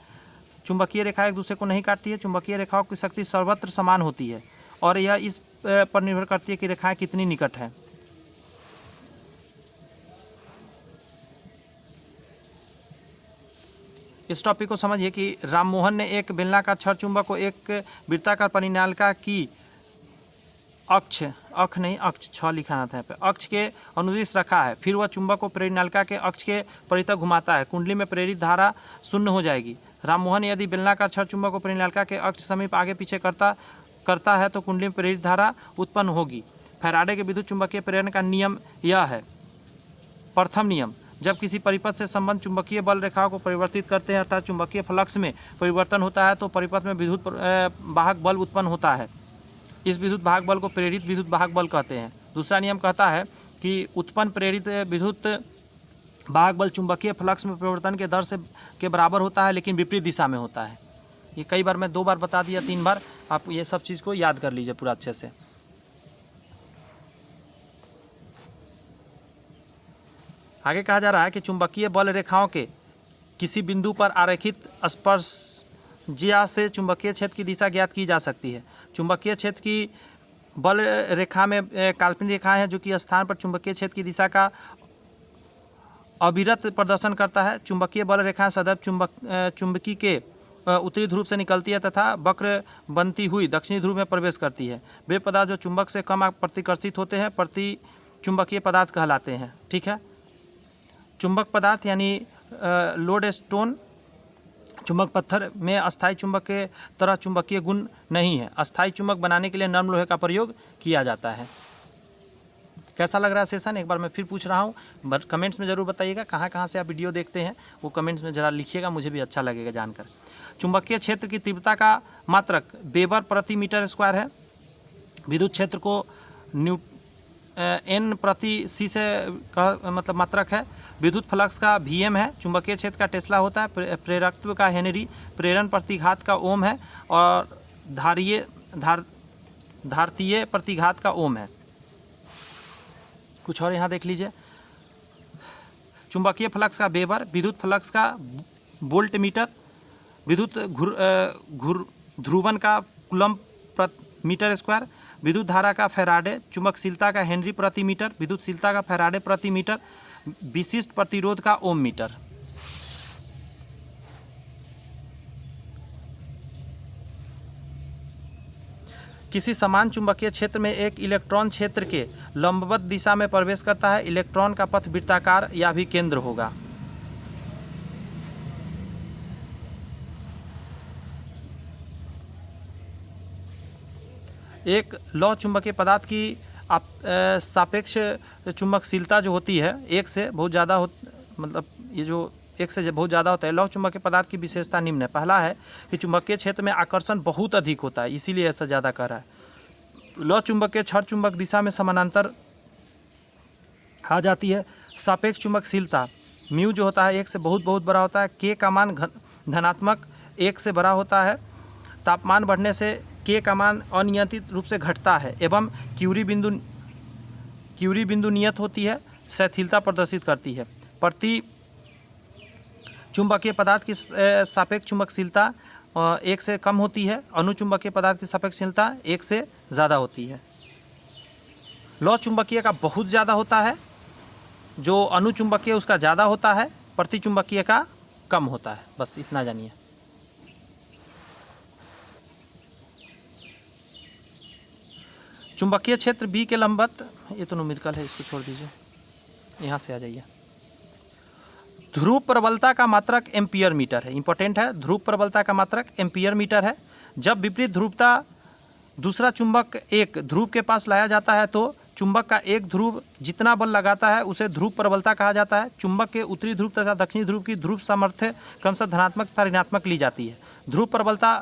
चुंबकीय रेखाएं एक दूसरे को नहीं काटती है। चुंबकीय रेखाओं की शक्ति सर्वत्र समान होती है और यह इस पर निर्भर करती है कि रेखाएं कितनी निकट हैं। इस टॉपिक को समझिए कि राममोहन ने एक बेलनाकार छड़ चुंबक को एक वृत्ताकार परिनालिका की अक्ष छ लिखाना था यहाँ पे, अक्ष के अनुदिश रखा है। फिर वह चुंबक को परिनालिका के अक्ष के परितः घुमाता है। कुंडली में प्रेरित धारा शून्य हो जाएगी। राममोहन यदि बेलनाकार छड़ चुंबक को परिनालिका के अक्ष समीप आगे पीछे करता है तो कुंडली में प्रेरित धारा उत्पन्न होगी। फैराडे के विद्युत चुंबकीय प्रेरण का नियम यह है। प्रथम नियम, जब किसी परिपथ से संबंध चुंबकीय बल रेखाओं को परिवर्तित करते हैं अर्थात चुंबकीय फ्लक्स में परिवर्तन होता है तो परिपथ में विद्युत वाहक बल उत्पन्न होता है। इस विद्युत वाहक बल को प्रेरित विद्युत वाहक बल कहते हैं। दूसरा नियम कहता है कि उत्पन्न प्रेरित विद्युत वाहक बल चुंबकीय फ्लक्स में परिवर्तन के दर से के बराबर होता है, लेकिन विपरीत दिशा में होता है। ये कई बार मैं 2 बार बता दिया, 3 बार, आप ये सब चीज़ को याद कर लीजिए पूरा अच्छे से। आगे कहा जा रहा है कि चुंबकीय बल रेखाओं के किसी बिंदु पर आरेखित स्पर्शज्या से चुंबकीय क्षेत्र की दिशा ज्ञात की जा सकती है। चुंबकीय क्षेत्र की बल रेखा में काल्पनिक रेखाएं हैं जो कि स्थान पर चुंबकीय क्षेत्र की दिशा का अविरत प्रदर्शन करता है। चुंबकीय बल रेखाएं सदैव चुंबकी के उत्तरी ध्रुव से निकलती है तथा वक्र बनती हुई दक्षिणी ध्रुव में प्रवेश करती है। वे पदार्थ जो चुंबक से कम प्रतिकर्षित होते हैं प्रति चुंबकीय पदार्थ कहलाते हैं। ठीक है, चुंबक पदार्थ यानी लोडस्टोन चुंबक पत्थर में अस्थायी चुंबक के तरह चुंबकीय गुण नहीं है। अस्थायी चुंबक बनाने के लिए नरम लोहे का प्रयोग किया जाता है। कैसा लग रहा है सेशन, एक बार मैं फिर पूछ रहा हूँ, कमेंट्स में ज़रूर बताइएगा कहाँ कहाँ से आप वीडियो देखते हैं, वो कमेंट्स में ज़रा लिखिएगा, मुझे भी अच्छा लगेगा जानकर। चुंबकीय क्षेत्र की तीव्रता का मात्रक वेबर प्रति मीटर स्क्वायर है। विद्युत क्षेत्र को N प्रति C से मतलब मात्रक है। विद्युत फ्लक्स का Vm है। चुंबकीय क्षेत्र का टेस्ला होता है। प्रेरकत्व का हेनरी, प्रेरण प्रतिघात का ओम है और धारतीय प्रतिघात का ओम है। कुछ और यहाँ देख लीजिए। चुंबकीय फ्लक्स का वेबर, विद्युत फ्लक्स का वोल्ट मीटर, विद्युत ध्रुवन का कूलम्ब मीटर स्क्वायर, विद्युत धारा का फैराडे, चुंबकशीलता का हेनरी प्रति मीटर, विद्युतशीलता का फैराडे प्रति मीटर, विशिष्ट प्रतिरोध का ओम मीटर। किसी समान चुंबकीय क्षेत्र में एक इलेक्ट्रॉन क्षेत्र के लंबवत दिशा में प्रवेश करता है। इलेक्ट्रॉन का पथ वृत्ताकार या भी केंद्र होगा। एक लौह चुंबकीय पदार्थ की सापेक्ष चुंबकशीलता जो होती है एक से बहुत ज़्यादा मतलब ये जो एक से बहुत ज़्यादा होता है। लौह चुंबकीय पदार्थ की विशेषता निम्न है। पहला है कि चुंबकीय क्षेत्र में आकर्षण बहुत अधिक होता है, इसीलिए ऐसा ज़्यादा कह रहा है। लौह चुंबकीय छड़ चुंबक दिशा में समानांतर आ जाती है। सापेक्ष चुंबकशीलता म्यू जो होता है 1 से बहुत बड़ा होता है। के का मान धनात्मक 1 से बड़ा होता है तापमान बढ़ने से के का मान अनियंत्रित रूप से घटता है एवं क्यूरी बिंदु नियत होती है, शिथिलता प्रदर्शित करती है। प्रति चुंबकीय पदार्थ की सापेक्ष चुंबकशीलता 1 से कम होती है, अनुचुंबकीय पदार्थ की सापेक्षशीलता 1 से ज़्यादा होती है। लौह चुंबकीय का बहुत ज़्यादा होता है, जो अनुचुंबकीय उसका ज़्यादा होता है, प्रति चुंबकीय का कम होता है। बस इतना जानिए। चुंबकीय क्षेत्र बी के लंबवत, ये तो न्यूमेरिकल है, इसको छोड़ दीजिए, यहाँ से आ जाइए। ध्रुव प्रबलता का मात्रक एम्पियर मीटर है, इंपॉर्टेंट है। ध्रुव प्रबलता का मात्रक एम्पियर मीटर है। जब विपरीत ध्रुवता दूसरा चुंबक एक ध्रुव के पास लाया जाता है तो चुंबक का एक ध्रुव जितना बल लगाता है उसे ध्रुव प्रबलता कहा जाता है। चुंबक के उत्तरी ध्रुव तथा दक्षिणी ध्रुव की ध्रुव सामर्थ्य क्रमशः धनात्मक तथा ऋणात्मक ली जाती है। ध्रुव प्रबलता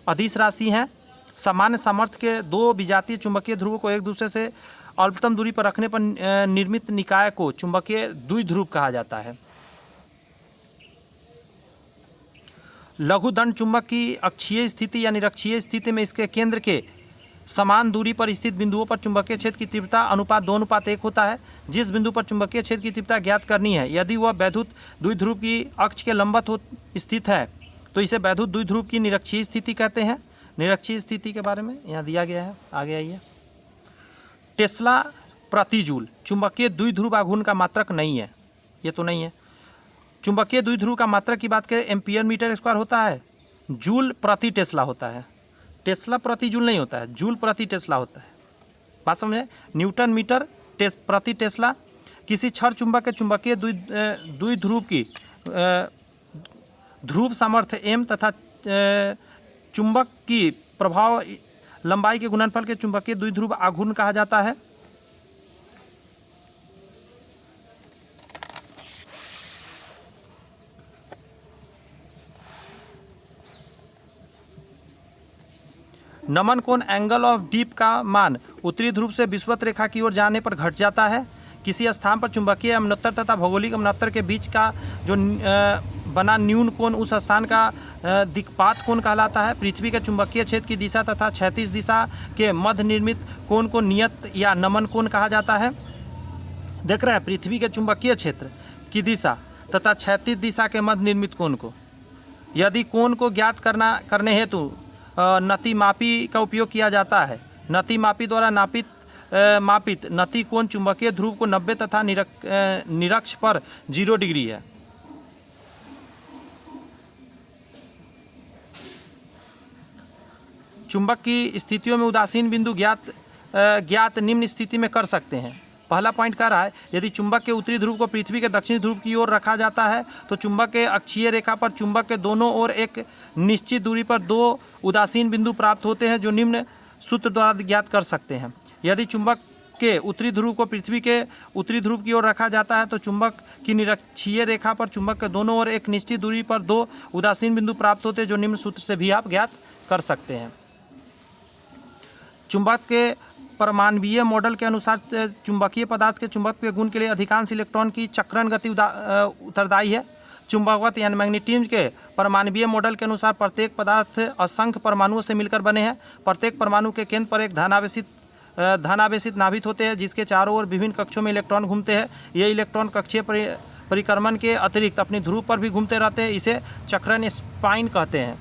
अदिश राशि है। सामान्य सामर्थ्य के दो विजातीय चुंबकीय ध्रुवों को एक दूसरे से अल्पतम दूरी पर रखने पर निर्मित निकाय को चुंबकीय द्विध्रुव कहा जाता है। लघुदंड चुंबक की अक्षीय स्थिति या निरक्षीय स्थिति में इसके केंद्र के समान दूरी पर स्थित बिंदुओं पर चुंबकीय क्षेत्र की तीव्रता अनुपात 2:1 होता है। जिस बिंदु पर चुंबकीय क्षेत्र की तीव्रता ज्ञात करनी है, यदि वह वैद्युत द्विध्रुव की अक्ष के लंबवत स्थित है तो इसे वैद्युत द्विध्रुव की निरक्षीय स्थिति कहते हैं। निरक्षीय स्थिति के बारे में यहाँ दिया गया है, आगे आइए। टेस्ला प्रति जूल चुंबकीय द्विध्रुव आघूर्ण का मात्रक नहीं है, ये तो नहीं है। चुंबकीय द्विध्रुव का मात्रक की बात करें एम्पियर मीटर स्क्वायर होता है, जूल प्रति टेस्ला होता है। टेस्ला प्रति जूल नहीं होता है, जूल प्रति टेस्ला होता है। बात समझे? न्यूटन मीटर प्रति टेस्ला। किसी क्षण चुंबक के चुंबकीय द्विध्रुव की ध्रुव सामर्थ्य m तथा चुंबक की प्रभाव लंबाई के गुणनफल के चुंबकीय द्विध्रुव आघूर्ण कहा जाता है। नमन कोण एंगल ऑफ डीप का मान उत्तरी ध्रुव से विषुवत रेखा की ओर जाने पर घट जाता है। किसी स्थान पर चुंबकीय अवनतर तथा भौगोलिक अवनतर के बीच का जो बना न्यून कोण उस स्थान का दिक्पात कोण कहलाता है। पृथ्वी के चुंबकीय क्षेत्र की दिशा तथा क्षैतिज दिशा के मध्य निर्मित कोण को नियत या नमन कोण कहा जाता है। देख रहे हैं, पृथ्वी के चुंबकीय क्षेत्र की दिशा तथा क्षैतिज दिशा के मध्य निर्मित कोण को, यदि कोण को ज्ञात करने हेतु नतिमापी का उपयोग किया जाता है। नतिमापी द्वारा मापित नति कोण चुंबकीय ध्रुव को 90 तथा निरक्ष पर 0 डिग्री है। चुंबक की स्थितियों में उदासीन बिंदु ज्ञात निम्न स्थिति में कर सकते हैं। पहला पॉइंट कह रहा है, यदि चुंबक के उत्तरी ध्रुव को पृथ्वी के दक्षिणी ध्रुव की ओर रखा जाता है तो चुंबक के अक्षीय रेखा पर चुंबक के दोनों ओर एक निश्चित दूरी पर 2 उदासीन बिंदु प्राप्त होते हैं जो निम्न सूत्र द्वारा ज्ञात कर सकते हैं। यदि चुंबक के उत्तरी ध्रुव को पृथ्वी के उत्तरी ध्रुव की ओर रखा जाता है तो चुंबक की निरक्षीय रेखा पर चुंबक के दोनों ओर एक निश्चित दूरी पर 2 उदासीन बिंदु प्राप्त होते हैं जो निम्न सूत्र से भी आप ज्ञात कर सकते हैं। चुंबक के परमाणवीय मॉडल के अनुसार चुंबकीय पदार्थ के चुंबकीय गुण के लिए अधिकांश इलेक्ट्रॉन की चक्रण गति उत्तरदायी है। चुंबकत्व यानी मैग्नेटिज्म के परमाणवीय मॉडल के अनुसार प्रत्येक पदार्थ असंख्य परमाणुओं से मिलकर बने हैं। प्रत्येक परमाणु के केंद्र पर एक धनावेशित नाभिक होते हैं जिसके चारों ओर विभिन्न कक्षों में इलेक्ट्रॉन घूमते हैं। ये इलेक्ट्रॉन कक्षीय परिक्रमण के अतिरिक्त अपनी ध्रुव पर भी घूमते रहते हैं। इसे चक्रण स्पाइन कहते हैं।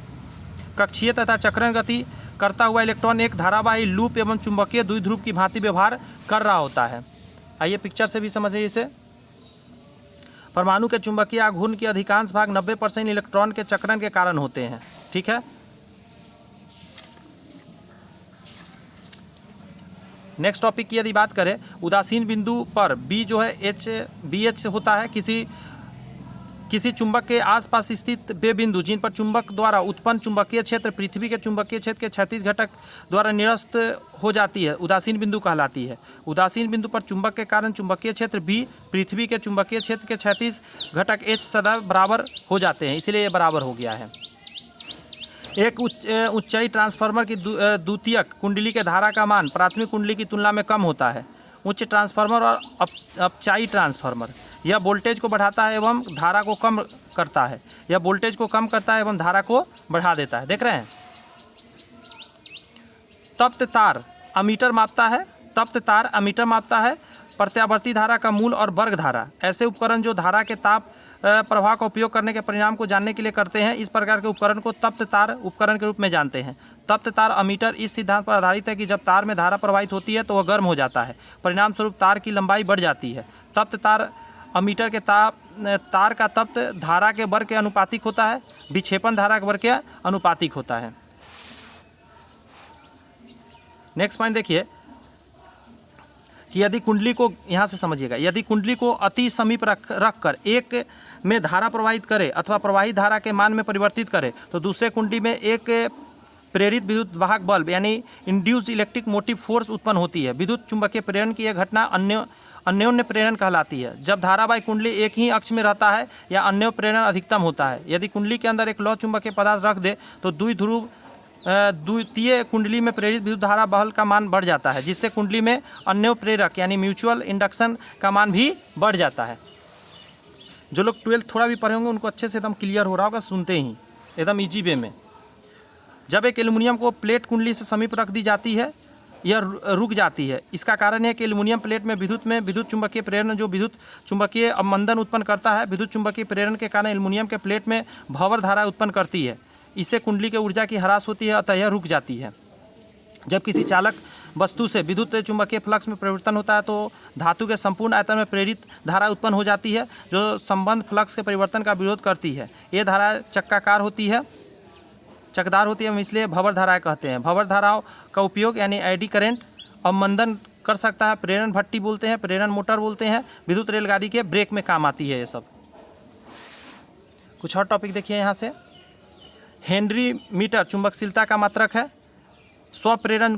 कक्षीय तथा चक्रण गति करता हुआ इलेक्ट्रॉन एक धारावाही लूप एवं चुंबकीय द्विध्रुव की भांति व्यवहार कर रहा होता है। आइए पिक्चर से भी समझिए इसे। परमाणु के चुंबकीय आघूर्ण की अधिकांश भाग 90% इलेक्ट्रॉन के चक्रण के कारण होते हैं। ठीक है, नेक्स्ट टॉपिक की यदि बात करें, उदासीन बिंदु पर बी जो है BH होता है। किसी चुंबक के आसपास स्थित वे बिंदु जिन पर चुंबक द्वारा उत्पन्न चुंबकीय क्षेत्र पृथ्वी के चुंबकीय क्षेत्र के क्षैतिज घटक द्वारा निरस्त हो जाती है, उदासीन बिंदु कहलाती है। उदासीन बिंदु पर चुंबक के कारण चुंबकीय क्षेत्र B पृथ्वी के चुंबकीय क्षेत्र के क्षैतिज घटक H सदैव बराबर हो जाते हैं, इसलिए ये बराबर हो गया है। एक ऊंचाई ट्रांसफार्मर की द्वितीयक कुंडली के धारा का मान प्राथमिक कुंडली की तुलना में कम होता है। उच्च ट्रांसफार्मर और अपचाई ट्रांसफार्मर यह वोल्टेज को बढ़ाता है एवं धारा को कम करता है। यह वोल्टेज को कम करता है एवं धारा को बढ़ा देता है। देख रहे हैं। तप्त तार अमीटर मापता है। तप्त तार अमीटर मापता है प्रत्यावर्ती धारा का मूल और वर्ग धारा। ऐसे उपकरण जो धारा के ताप प्रवाह का उपयोग करने के परिणाम को जानने के लिए करते हैं, इस प्रकार के उपकरण को तप्त तार उपकरण के रूप में जानते हैं। तप्त तार अमीटर इस सिद्धांत पर आधारित है कि जब तार में धारा प्रवाहित होती है तो वह गर्म हो जाता है, परिणाम स्वरूप तार की लंबाई बढ़ जाती है। तप्त तार अमीटर के तार का तप्त धारा के वर्ग के अनुपातिक होता है, विक्षेपण धारा के वर्ग के अनुपातिक होता है। नेक्स्ट पॉइंट देखिए कि यदि कुंडली को, यहाँ से समझिएगा, यदि कुंडली को अति समीप रखकर एक में धारा प्रवाहित करे अथवा प्रवाहित धारा के मान में परिवर्तित करे तो दूसरे कुंडली में एक प्रेरित विद्युत वाहक बल्ब यानी इंड्यूस्ड इलेक्ट्रिक मोटिव फोर्स उत्पन्न होती है। विद्युत चुंबकीय प्रेरण की यह घटना अन्योन्य प्रेरण कहलाती है। जब धारावाही कुंडली एक ही अक्ष में रहता है या अन्य प्रेरण अधिकतम होता है। यदि कुंडली के अंदर एक लौह चुंबकीय पदार्थ रख दे तो द्वितीय कुंडली में प्रेरित विद्युत धारा बल का मान बढ़ जाता है, जिससे कुंडली में अन्य प्रेरक यानी म्यूचुअल इंडक्शन का मान भी बढ़ जाता है। जो लोग 12th थोड़ा भी पढ़े होंगे उनको अच्छे से एकदम क्लियर हो रहा होगा सुनते ही, एकदम ईजी वे में। जब एक एल्युमिनियम को प्लेट कुंडली से समीप रख दी जाती है, यह रुक जाती है। इसका कारण है कि एल्युमिनियम प्लेट में विद्युत चुंबकीय प्रेरण जो विद्युत चुंबकीय अवमंदन उत्पन्न करता है, विद्युत चुंबकीय प्रेरण के कारण एल्युमिनियम के प्लेट में भंवर धारा उत्पन्न करती है। इससे कुंडली के ऊर्जा की ह्रास होती है, अतः यह रुक जाती है। जब किसी चालक वस्तु से विद्युत चुंबकीय फ्लक्स में परिवर्तन होता है तो धातु के संपूर्ण आयतन में प्रेरित धारा उत्पन्न हो जाती है, जो संबंध फ्लक्स के परिवर्तन का विरोध करती है। ये धारा चक्राकार होती है, चकदार होती है, इसलिए भंवर धाराएं कहते हैं। भंवर धाराओं का उपयोग यानी एडी करंट अवमंदन कर सकता है। प्रेरण भट्टी बोलते हैं, प्रेरण मोटर बोलते हैं। विद्युत रेलगाड़ी के ब्रेक में काम आती है ये सब। कुछ और टॉपिक देखिए यहाँ से। हेनरी मीटर चुंबकशीलता का मात्रक है। स्वप्रेरण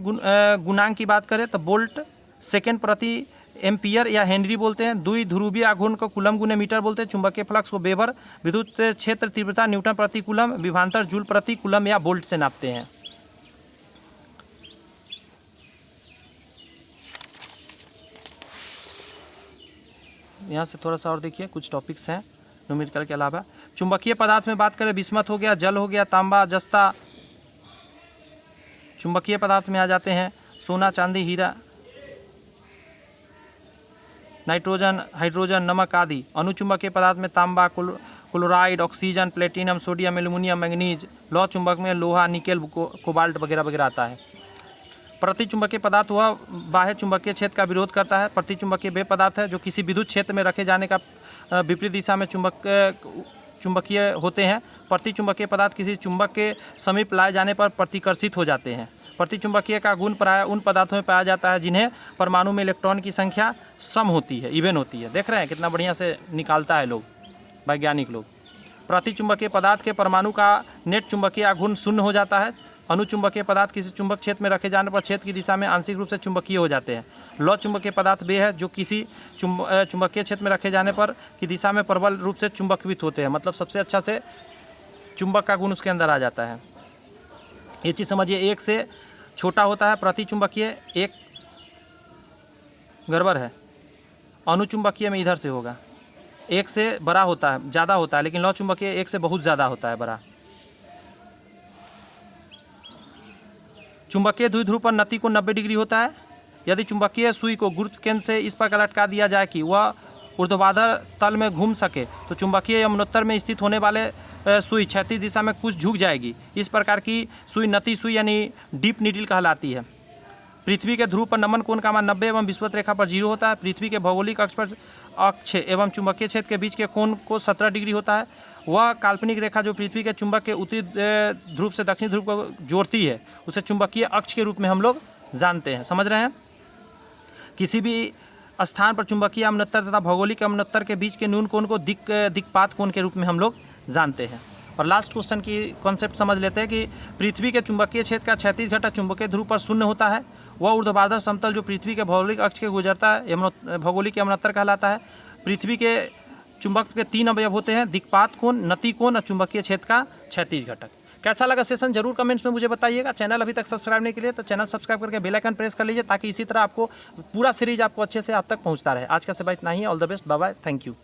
गुणांक की बात करें तो वोल्ट सेकेंड प्रति एम्पियर या हेनरी बोलते हैं। द्विध्रुवीय आघूर्ण को कूलम गुने मीटर बोलते हैं। चुंबकीय फ्लक्स को वेबर, विद्युत क्षेत्र तीव्रता न्यूटन प्रति कूलम, विभवांतर जूल प्रति कूलम या वोल्ट से नापते हैं। यहाँ से थोड़ा सा और देखिए, कुछ टॉपिक्स हैं न्यूमेरिकल के अलावा। चुंबकीय पदार्थ में बात करें, बिस्मथ हो गया, जल हो गया, तांबा, जस्ता चुंबकीय पदार्थ में आ जाते हैं। सोना, चांदी, हीरा, नाइट्रोजन, हाइड्रोजन, नमक आदि। अनुचुंबकीय पदार्थ में तांबा, chloride, oxygen, platinum, sodium, aluminium, manganese. लौह चुंबक में लोहा, निकेल, कोबाल्ट वगैरह वगैरह आता है। प्रतिचुंबकीय पदार्थ वह बाह्य चुंबकीय क्षेत्र का विरोध करता है। प्रतिचुंबकीय वे पदार्थ है जो किसी विद्युत क्षेत्र में रखे जाने का विपरीत दिशा में चुंबकीय होते हैं। प्रतिचुंबकीय पदार्थ किसी चुंबक के समीप लाए जाने पर प्रतिकर्षित हो जाते हैं। प्रतिचुंबकीय का गुण प्राय उन पदार्थों में पाया जाता है जिन्हें परमाणु में इलेक्ट्रॉन की संख्या सम होती है, इवन होती है। देख रहे हैं कितना बढ़िया से निकालता है लोग, वैज्ञानिक लोग। प्रतिचुंबकीय पदार्थ के परमाणु का नेट चुंबकीय आघूर्ण शून्य हो जाता है। अनुचुंबकीय पदार्थ किसी चुंबक क्षेत्र में रखे जाने पर क्षेत्र की दिशा में आंशिक रूप से चुंबकीय हो जाते हैं। लौह चुंबकीय पदार्थ वे है जो किसी चुंबकीय क्षेत्र में रखे जाने पर की दिशा में प्रबल रूप से चुंबकित होते हैं, मतलब सबसे अच्छा से चुंबक का गुण उसके अंदर आ जाता है। ये चीज़ समझिए। एक से छोटा होता है प्रतिचुंबकीय, एक गड़बड़ है। अनुचुंबकीय में इधर से होगा, एक से बड़ा होता है, ज़्यादा होता है, लेकिन लौह चुंबकीय एक से बहुत ज़्यादा होता है, बड़ा। चुंबकीय द्विध्रुव पर नति को 90 डिग्री होता है। यदि चुंबकीय सुई को गुरुत्व केंद्र से इस प्रकार लटका दिया जाए कि वह ऊर्ध्वाधर तल में घूम सके तो चुंबकीय यमुनोत्तर में स्थित होने वाले सुई क्षैतिज दिशा में कुछ झुक जाएगी। इस प्रकार की सुई नति सुई यानी डीप नीडल कहलाती है। पृथ्वी के ध्रुव पर नमन कोण का मान 90 एवं विषुवत रेखा पर 0 होता है। पृथ्वी के भौगोलिक अक्ष एवं चुंबकीय क्षेत्र के बीच के कोण को 17 डिग्री होता है। वह काल्पनिक रेखा जो पृथ्वी के चुंबक के उत्तरी ध्रुव से दक्षिणी ध्रुव को जोड़ती है उसे चुंबकीय अक्ष के रूप में हम लोग जानते हैं। समझ रहे हैं। किसी भी स्थान पर चुंबकीय अवनत्तर तथा भौगोलिक अवनत्तर के बीच के न्यून कोण को दिक्पात कोण के रूप में हम लोग जानते हैं। और लास्ट क्वेश्चन की कॉन्सेप्ट समझ लेते हैं कि पृथ्वी के चुंबकीय क्षेत्र का क्षैतिज घटक चुंबकीय ध्रुव पर शून्य होता है। वह ऊर्ध्वाधर समतल जो पृथ्वी के भौगोलिक अक्ष के गुजरता है भौगोलिक यमुनोत्तर कहलाता है। पृथ्वी के चुंबक के 3 अवयव होते हैं, दिक्पात कोण, नति कोण और चुंबकीय क्षेत्र का क्षैतिज घटक। कैसा लगा सेशन जरूर कमेंट्स में मुझे बताइएगा। चैनल अभी तक सब्सक्राइब नहीं किया तो चैनल सब्सक्राइब करके बेल आइकन प्रेस कर लीजिए ताकि इसी तरह आपको पूरा सीरीज आपको अच्छे से आप तक पहुंचता रहे। आज का सेवा इतना ही है। All the best, bye bye, thank you.